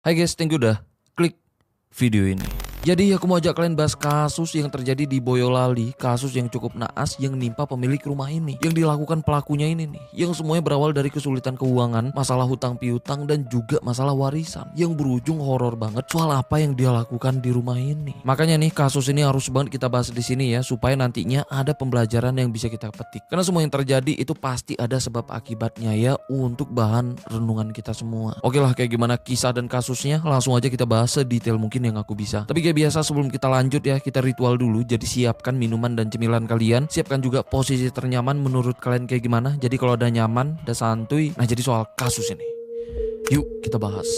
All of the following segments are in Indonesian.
Hai guys, thank you udah klik video ini. Jadi aku mau ajak kalian bahas kasus yang terjadi di Boyolali. Kasus yang cukup naas yang nimpa pemilik rumah ini. Yang dilakukan pelakunya ini nih, yang semuanya berawal dari kesulitan keuangan, masalah hutang piutang, dan juga masalah warisan. Yang berujung horor banget soal apa yang dia lakukan di rumah ini. Makanya nih kasus ini harus banget kita bahas di sini ya, supaya nantinya ada pembelajaran yang bisa kita petik. Karena semua yang terjadi itu pasti ada sebab akibatnya ya, untuk bahan renungan kita semua. Oke lah, kayak gimana kisah dan kasusnya, langsung aja kita bahas sedetail mungkin yang aku bisa. Tapi kayak biasa sebelum kita lanjut ya, kita ritual dulu. Jadi siapkan minuman dan cemilan kalian. Siapkan juga posisi ternyaman menurut kalian kayak gimana. Jadi kalau udah nyaman, udah santuy. Nah, jadi soal kasus ini, yuk kita bahas.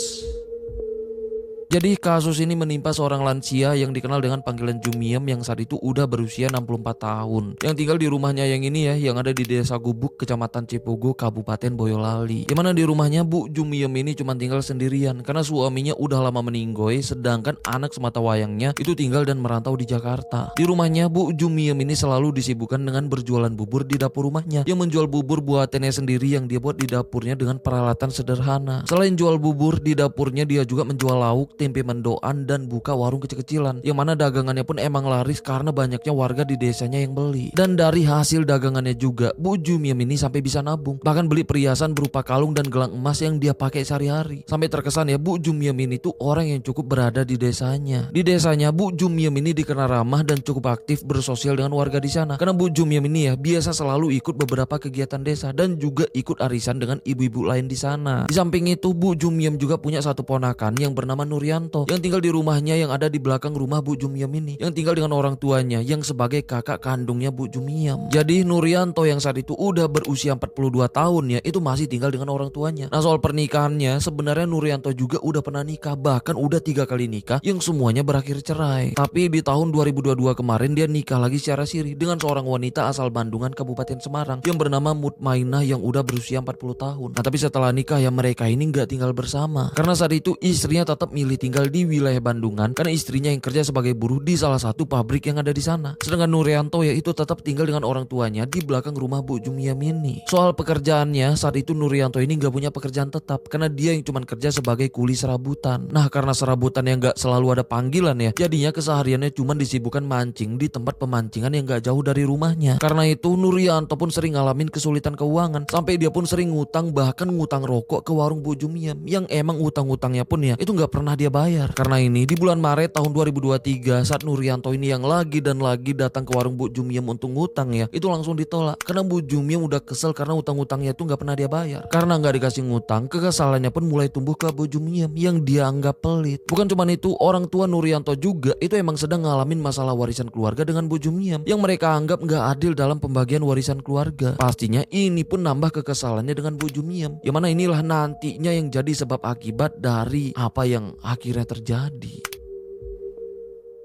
Jadi kasus ini menimpa seorang lansia yang dikenal dengan panggilan Jumiem yang saat itu udah berusia 64 tahun. Yang tinggal di rumahnya yang ini ya, yang ada di Desa Gubuk, Kecamatan Cipogo, Kabupaten Boyolali. Di mana di rumahnya Bu Jumiem ini cuma tinggal sendirian karena suaminya udah lama meninggoy, sedangkan anak semata wayangnya itu tinggal dan merantau di Jakarta. Di rumahnya Bu Jumiem ini selalu disibukkan dengan berjualan bubur di dapur rumahnya, yang menjual bubur buatannya sendiri yang dia buat di dapurnya dengan peralatan sederhana. Selain jual bubur di dapurnya, dia juga menjual lauk, tempe mendoan, dan buka warung kecil-kecilan, yang mana dagangannya pun emang laris karena banyaknya warga di desanya yang beli. Dan dari hasil dagangannya juga Bu Jumiem ini sampai bisa nabung, bahkan beli perhiasan berupa kalung dan gelang emas yang dia pakai sehari-hari. Sampai terkesan ya, Bu Jumiem ini tuh orang yang cukup berada di desanya. Di desanya Bu Jumiem ini dikenal ramah dan cukup aktif bersosial dengan warga di sana. Karena Bu Jumiem ini ya biasa selalu ikut beberapa kegiatan desa dan juga ikut arisan dengan ibu-ibu lain di sana. Di samping itu Bu Jumiem juga punya satu ponakan yang bernama Nurianto, yang tinggal di rumahnya yang ada di belakang rumah Bu Jumiem ini, yang tinggal dengan orang tuanya yang sebagai kakak kandungnya Bu Jumiem. Jadi Nurianto yang saat itu udah berusia 42 tahun ya, itu masih tinggal dengan orang tuanya. Nah, soal pernikahannya sebenarnya Nurianto juga udah pernah nikah, bahkan udah 3 kali nikah yang semuanya berakhir cerai. Tapi di tahun 2022 kemarin dia nikah lagi secara siri dengan seorang wanita asal Bandungan, Kabupaten Semarang, yang bernama Mutmainah yang udah berusia 40 tahun. Nah, tapi setelah nikah ya mereka ini nggak tinggal bersama karena saat itu istrinya tetap milih tinggal di wilayah Bandungan karena istrinya yang kerja sebagai buruh di salah satu pabrik yang ada di sana. Sedangkan Nurianto ya itu tetap tinggal dengan orang tuanya di belakang rumah Bu Jumiem ini. Soal pekerjaannya, saat itu Nurianto ini nggak punya pekerjaan tetap karena dia yang cuma kerja sebagai kuli serabutan. Nah, karena serabutan yang nggak selalu ada panggilan ya, jadinya kesehariannya cuma disibukkan mancing di tempat pemancingan yang nggak jauh dari rumahnya. Karena itu Nurianto pun sering ngalamin kesulitan keuangan, sampai dia pun sering ngutang, bahkan ngutang rokok ke warung Bu Jumiem, yang emang utang-utangnya pun ya itu nggak pernah dia bayar. Karena ini di bulan Maret tahun 2023 saat Nurianto ini yang lagi datang ke warung Bu Jumiem untuk ngutang ya, itu langsung ditolak karena Bu Jumiem udah kesel karena utang-utangnya itu nggak pernah dia bayar. Karena nggak dikasih ngutang, kekesalannya pun mulai tumbuh ke Bu Jumiem yang dia anggap pelit. Bukan cuma itu, orang tua Nurianto juga itu emang sedang ngalamin masalah warisan keluarga dengan Bu Jumiem yang mereka anggap nggak adil dalam pembagian warisan keluarga. Pastinya ini pun nambah kekesalannya dengan Bu Jumiem, yang mana inilah nantinya yang jadi sebab akibat dari apa yang akhirnya terjadi.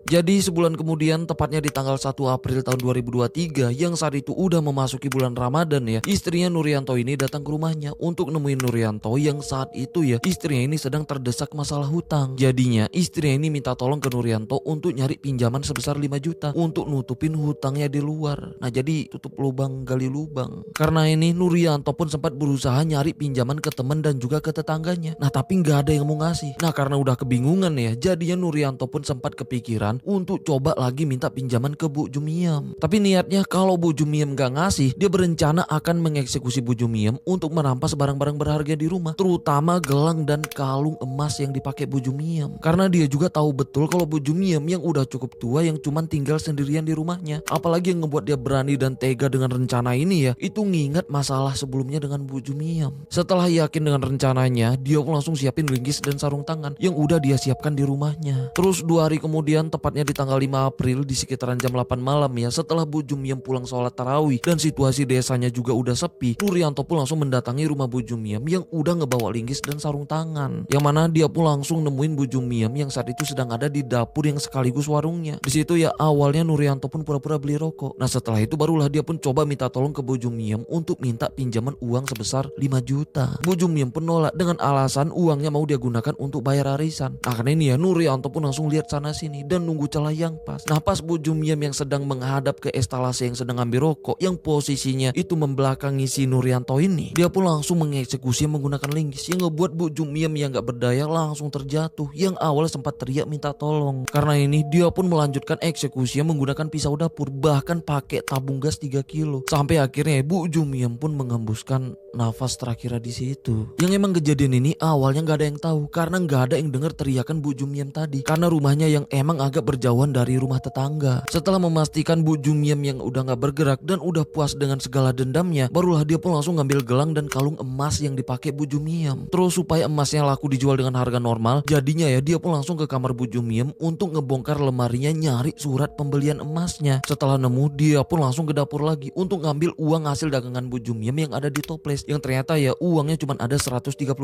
Jadi sebulan kemudian, tepatnya di tanggal 1 April tahun 2023, yang saat itu udah memasuki bulan Ramadan ya, istrinya Nurianto ini datang ke rumahnya untuk nemuin Nurianto yang saat itu ya istrinya ini sedang terdesak masalah hutang. Jadinya istrinya ini minta tolong ke Nurianto untuk nyari pinjaman sebesar 5 juta untuk nutupin hutangnya di luar. Nah, jadi tutup lubang gali lubang. Karena ini Nurianto pun sempat berusaha nyari pinjaman ke teman dan juga ke tetangganya. Nah, tapi nggak ada yang mau ngasih. Nah, karena udah kebingungan ya, jadinya Nurianto pun sempat kepikiran untuk coba lagi minta pinjaman ke Bu Jumiem. Tapi niatnya kalau Bu Jumiem gak ngasih, dia berencana akan mengeksekusi Bu Jumiem untuk merampas barang-barang berharga di rumah, terutama gelang dan kalung emas yang dipakai Bu Jumiem. Karena dia juga tahu betul kalau Bu Jumiem yang udah cukup tua yang cuman tinggal sendirian di rumahnya. Apalagi yang ngebuat dia berani dan tega dengan rencana ini ya, itu ngingat masalah sebelumnya dengan Bu Jumiem. Setelah yakin dengan rencananya, dia langsung siapin linggis dan sarung tangan yang udah dia siapkan di rumahnya. Terus 2 hari kemudian, tepatnya di tanggal 5 April di sekitaran jam 8 malam ya, setelah Bu Jumiem pulang sholat tarawih dan situasi desanya juga udah sepi, Nurianto pun langsung mendatangi rumah Bu Jumiem yang udah ngebawa linggis dan sarung tangan. Yang mana dia pun langsung nemuin Bu Jumiem yang saat itu sedang ada di dapur yang sekaligus warungnya. Di situ ya awalnya Nurianto pun pura-pura beli rokok. Nah, setelah itu barulah dia pun coba minta tolong ke Bu Jumiem untuk minta pinjaman uang sebesar 5 juta. Bu Jumiem pun nolak dengan alasan uangnya mau dia gunakan untuk bayar arisan. Nah, karena ini ya Nurianto pun langsung lihat sana sini dan nunggu menunggu celah yang pas. Nah pas Bu Jumiam yang sedang menghadap ke estalase yang sedang ambil rokok yang posisinya itu membelakangi si Nurianto ini, dia pun langsung mengeksekusi menggunakan linggis yang ngebuat Bu Jumiam yang gak berdaya langsung terjatuh, yang awalnya sempat teriak minta tolong. Karena ini dia pun melanjutkan eksekusinya menggunakan pisau dapur, bahkan pakai tabung gas 3 kilo. Sampai akhirnya Bu Jumiam pun menghembuskan nafas terakhir di situ. Yang emang kejadian ini awalnya nggak ada yang tahu karena nggak ada yang dengar teriakan Bu Jumiam tadi, karena rumahnya yang emang agak berjauhan dari rumah tetangga. Setelah memastikan Bu Jumiam yang udah nggak bergerak dan udah puas dengan segala dendamnya, barulah dia pun langsung ngambil gelang dan kalung emas yang dipakai Bu Jumiam. Terus supaya emasnya laku dijual dengan harga normal, jadinya ya dia pun langsung ke kamar Bu Jumiam untuk ngebongkar lemarinya nyari surat pembelian emasnya. Setelah nemu, dia pun langsung ke dapur lagi untuk ngambil uang hasil dagangan Bu Jumiam yang ada di toples, yang ternyata ya uangnya cuma ada 135.000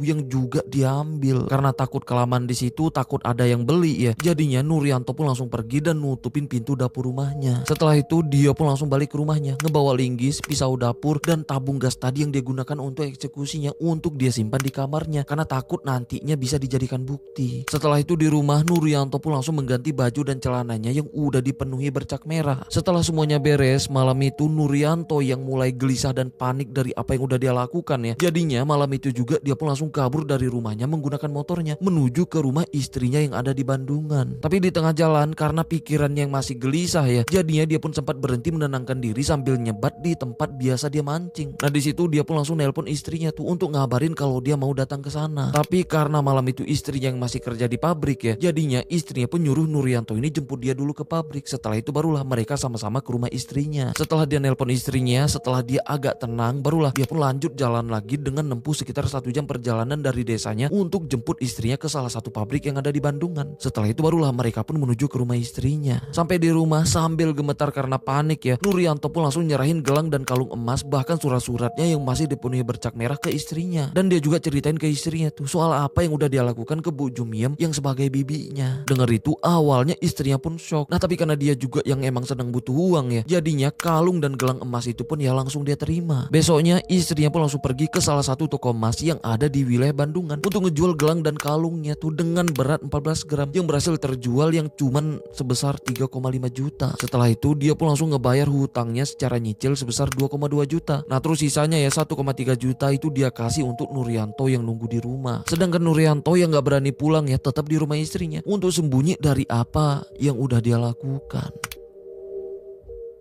yang juga diambil. Karena takut kelamaan di situ, takut ada yang beli ya, jadinya Nurianto pun langsung pergi dan nutupin pintu dapur rumahnya. Setelah itu dia pun langsung balik ke rumahnya, ngebawa linggis, pisau dapur, dan tabung gas tadi yang dia gunakan untuk eksekusinya untuk dia simpan di kamarnya karena takut nantinya bisa dijadikan bukti. Setelah itu di rumah, Nurianto pun langsung mengganti baju dan celananya yang udah dipenuhi bercak merah. Setelah semuanya beres, malam itu Nurianto yang mulai gelisah dan panik dari apa yang udah dia lakukan ya. Jadinya malam itu juga dia pun langsung kabur dari rumahnya menggunakan motornya menuju ke rumah istrinya yang ada di Bandungan. Tapi di tengah jalan karena pikirannya yang masih gelisah ya, jadinya dia pun sempat berhenti menenangkan diri sambil nyebat di tempat biasa dia mancing. Nah di situ dia pun langsung nelpon istrinya tuh untuk ngabarin kalau dia mau datang ke sana. Tapi karena malam itu istrinya yang masih kerja di pabrik ya, jadinya istrinya pun nyuruh Nurianto ini jemput dia dulu ke pabrik. Setelah itu barulah mereka sama-sama ke rumah istrinya. Setelah dia nelpon istrinya, setelah dia agak tenang, barulah dia pun lanjut jalan lagi dengan menempuh sekitar 1 jam perjalanan dari desanya untuk jemput istrinya ke salah satu pabrik yang ada di Bandungan. Setelah itu barulah mereka pun menuju ke rumah istrinya. Sampai di rumah sambil gemetar karena panik ya, Nurianto pun langsung nyerahin gelang dan kalung emas, bahkan surat-suratnya yang masih dipenuhi bercak merah ke istrinya. Dan dia juga ceritain ke istrinya tuh soal apa yang udah dia lakukan ke Bu Jumiam yang sebagai bibinya. Dengar itu awalnya istrinya pun shock. Nah tapi karena dia juga yang emang sedang butuh uang ya, jadinya kalung dan gelang emas itu pun ya langsung dia terima. Besoknya istrinya pun langsung pergi ke salah satu toko emas yang ada di wilayah Bandungan untuk ngejual gelang dan kalungnya tuh dengan berat 14 gram yang berhasil terjual yang cuman sebesar 3,5 juta. Setelah itu dia pun langsung ngebayar hutangnya secara nyicil sebesar 2,2 juta. Nah terus sisanya ya 1,3 juta itu dia kasih untuk Nurianto yang nunggu di rumah. Sedangkan Nurianto yang gak berani pulang ya tetap di rumah istrinya untuk sembunyi dari apa yang udah dia lakukan.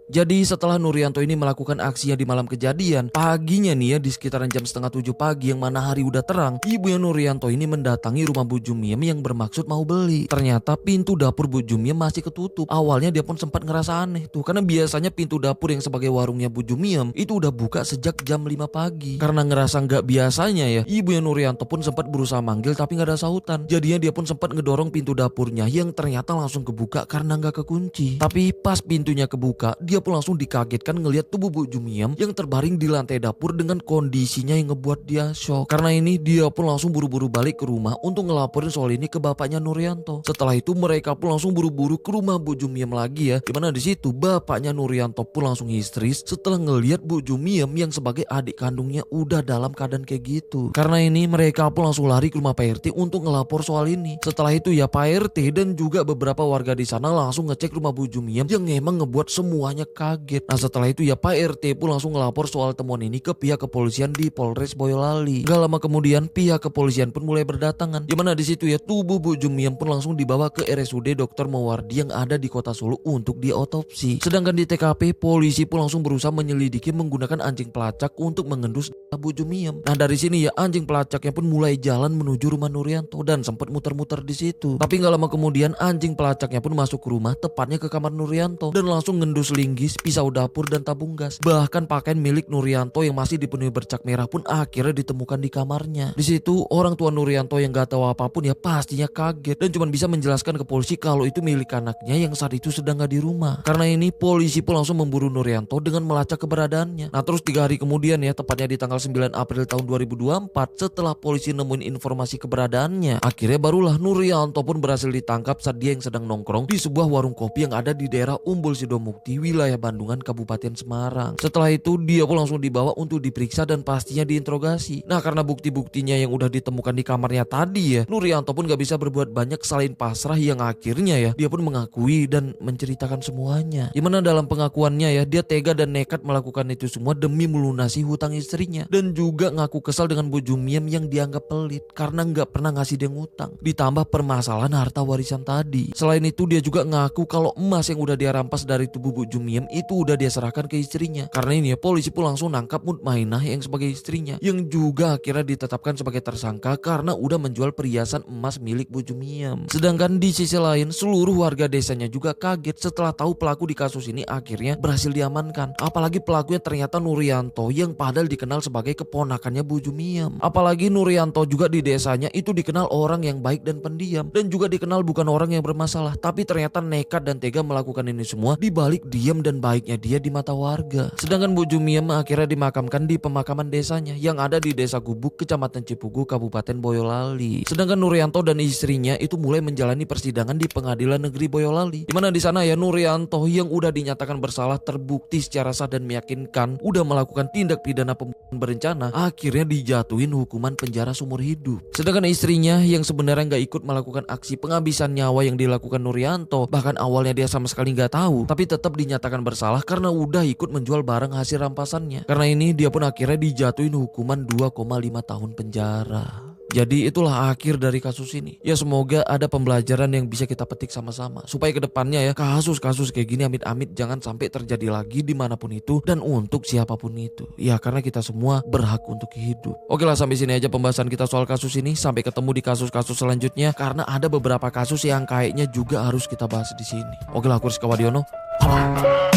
Jadi setelah Nurianto ini melakukan aksinya di malam kejadian, paginya nih ya di sekitaran jam 6:30 pagi yang mana hari udah terang, ibunya Nurianto ini mendatangi rumah Bu Jumiam yang bermaksud mau beli. Ternyata pintu dapur Bu Jumiam masih ketutup. Awalnya dia pun sempat ngerasa aneh tuh, karena biasanya pintu dapur yang sebagai warungnya Bu Jumiam itu udah buka sejak jam 5 pagi. Karena ngerasa nggak biasanya ya, ibunya Nurianto pun sempat berusaha manggil tapi nggak ada sautan. Jadinya dia pun sempat ngedorong pintu dapurnya yang ternyata langsung kebuka karena nggak kekunci. Tapi pas pintunya kebuka, dia pun langsung dikagetkan ngelihat tubuh Bu Jumiam yang terbaring di lantai dapur dengan kondisinya yang ngebuat dia shock. Karena ini dia pun langsung buru-buru balik ke rumah untuk ngelaporin soal ini ke bapaknya Nurianto. Setelah itu mereka pun langsung buru-buru ke rumah Bu Jumiam lagi ya. Dimana di situ bapaknya Nurianto pun langsung histeris setelah ngelihat Bu Jumiam yang sebagai adik kandungnya udah dalam keadaan kayak gitu. Karena ini mereka pun langsung lari ke rumah Pak RT untuk ngelapor soal ini. Setelah itu ya Pak RT dan juga beberapa warga di sana langsung ngecek rumah Bu Jumiam yang emang ngebuat semuanya kaget. Nah setelah itu ya Pak RT pun langsung ngelapor soal temuan ini ke pihak kepolisian di Polres Boyolali. Gak lama kemudian pihak kepolisian pun mulai berdatangan. Dimana di situ ya tubuh Bu Jumiam pun langsung dibawa ke RSUD Dr. Mawardi yang ada di Kota Solo untuk diotopsi. Sedangkan di TKP polisi pun langsung berusaha menyelidiki menggunakan anjing pelacak untuk mengendus Bu Jumiam. Nah dari sini ya anjing pelacaknya pun mulai jalan menuju rumah Nurianto dan sempat muter-muter di situ. Tapi gak lama kemudian anjing pelacaknya pun masuk ke rumah, tepatnya ke kamar Nurianto, dan langsung ngendus linggis, pisau dapur dan tabung gas. Bahkan pakaian milik Nurianto yang masih dipenuhi bercak merah pun akhirnya ditemukan di kamarnya. Di situ orang tua Nurianto yang gak tahu apapun ya pastinya kaget dan cuma bisa menjelaskan ke polisi kalau itu milik anaknya yang saat itu sedang gak di rumah. Karena ini polisi pun langsung memburu Nurianto dengan melacak keberadaannya. Nah terus 3 hari kemudian ya, tepatnya di tanggal 9 April tahun 2024, setelah polisi nemuin informasi keberadaannya, akhirnya barulah Nurianto pun berhasil ditangkap saat dia yang sedang nongkrong di sebuah warung kopi yang ada di daerah Umbul Sidomukti, wilayah wilayah Bandungan Kabupaten Semarang. Setelah itu dia pun langsung dibawa untuk diperiksa dan pastinya diinterogasi. Nah, karena bukti-buktinya yang udah ditemukan di kamarnya tadi ya, Nurianto pun gak bisa berbuat banyak selain pasrah, yang akhirnya ya dia pun mengakui dan menceritakan semuanya. Dimana dalam pengakuannya ya, dia tega dan nekat melakukan itu semua demi melunasi hutang istrinya, dan juga ngaku kesal dengan Bu Jumiem yang dianggap pelit karena gak pernah ngasih dia ngutang, ditambah permasalahan harta warisan tadi. Selain itu dia juga ngaku kalau emas yang udah dia rampas dari tubuh Bu Jumiem itu udah dia serahkan ke istrinya. Karena ini ya, polisi pun langsung nangkap Mutmainah yang sebagai istrinya, yang juga akhirnya ditetapkan sebagai tersangka karena udah menjual perhiasan emas milik Bu Jumiem. Sedangkan di sisi lain, seluruh warga desanya juga kaget setelah tahu pelaku di kasus ini akhirnya berhasil diamankan. Apalagi pelakunya ternyata Nurianto yang padahal dikenal sebagai keponakannya Bu Jumiem. Apalagi Nurianto juga di desanya itu dikenal orang yang baik dan pendiam, dan juga dikenal bukan orang yang bermasalah, tapi ternyata nekat dan tega melakukan ini semua di balik diam dan baiknya dia di mata warga. Sedangkan Bu Jumiem akhirnya dimakamkan di pemakaman desanya yang ada di Desa Gubuk, Kecamatan Cipugu, Kabupaten Boyolali. Sedangkan Nurianto dan istrinya itu mulai menjalani persidangan di Pengadilan Negeri Boyolali, dimana di sana ya Nurianto yang udah dinyatakan bersalah terbukti secara sah dan meyakinkan udah melakukan tindak pidana pembunuhan berencana, akhirnya dijatuhin hukuman penjara seumur hidup. Sedangkan istrinya yang sebenarnya nggak ikut melakukan aksi penghabisan nyawa yang dilakukan Nurianto, bahkan awalnya dia sama sekali nggak tahu, tapi tetap dinyatakan bersalah karena udah ikut menjual barang hasil rampasannya. Karena ini dia pun akhirnya dijatuhin hukuman 2,5 tahun penjara. Jadi itulah akhir dari kasus ini. Ya semoga ada pembelajaran yang bisa kita petik sama-sama, supaya kedepannya ya kasus-kasus kayak gini amit-amit jangan sampai terjadi lagi dimanapun itu dan untuk siapapun itu. Ya karena kita semua berhak untuk hidup. Oke lah, sampai sini aja pembahasan kita soal kasus ini. Sampai ketemu di kasus-kasus selanjutnya karena ada beberapa kasus yang kayaknya juga harus kita bahas di sini. Oke lah, aku Rizka Wadiono. Bye.